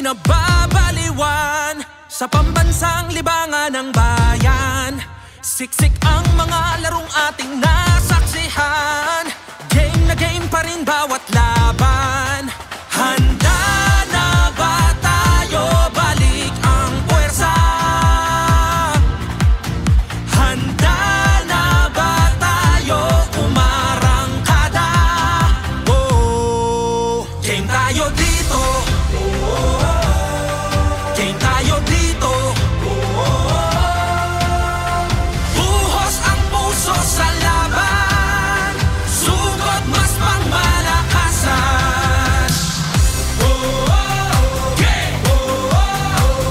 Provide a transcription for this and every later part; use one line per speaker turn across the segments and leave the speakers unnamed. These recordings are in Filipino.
pinababaliwan sa pambansang libangan ng bayan. Siksik ang mga larong ating nasaksihan. Game na game pa rin bawat laban. Handa na ba tayo? Balik ang puwersa. Handa na ba tayo? Umarangkada. Oh, game tayo dito. Game tayo dito. Buhos ang puso sa laban. Sugod mas pangmalakasan. Game!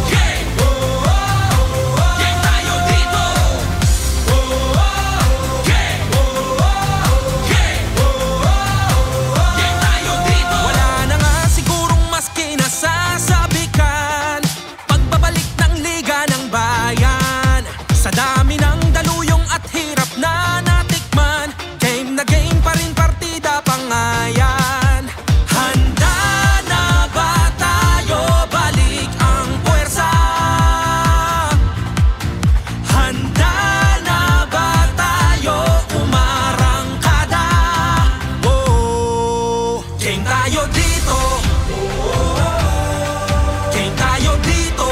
Game! Game tayo dito. Game! Game! Game tayo dito. Wala na nga sigurong mas kinasasabikan. Pagbabalik ng Liga ng Bayan. Sa dami ng daluyong at hirap na natikman, game na game pa rin partida pangayan. Handa na ba tayo? Balik ang puwersa. Handa na ba tayo? Umarangkada. Oh, game tayo dito. Game tayo dito.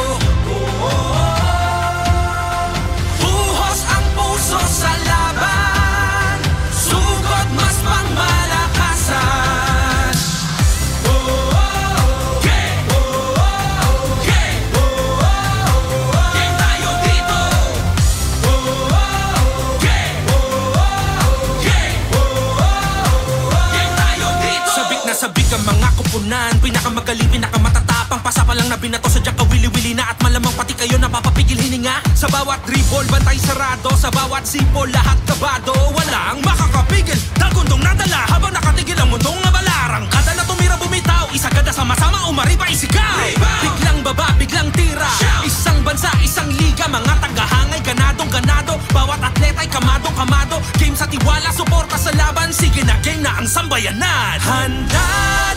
Buhos ang puso sa laban. Sugod mas pangmalakasan. Game! Game! Game tayo dito. Game! Game! Game tayo dito. Sabik na sabik ang mga kupunan. Pinakamagaling, pinakamatatapang. Pasa pa lang na binato, sadyang kawili-wili na. At malamang pati kayo napapapigil hininga. Sa bawat dribble, bantay sarado. Sa bawat sipol, lahat kabado. Walang makakapigil, dagundong nadala. Habang nakatigil ang mundong nabalarang. Kada na tumira bumitaw, isagada sama-sama umariba isigaw. Biglang baba, biglang tira. Isang bansa, isang liga. Mga tagahangay, ganadong ganado. Bawat atleta'y kamadong kamado. Game sa tiwala, suporta sa laban. Sige na game na ang sambayanan. Handa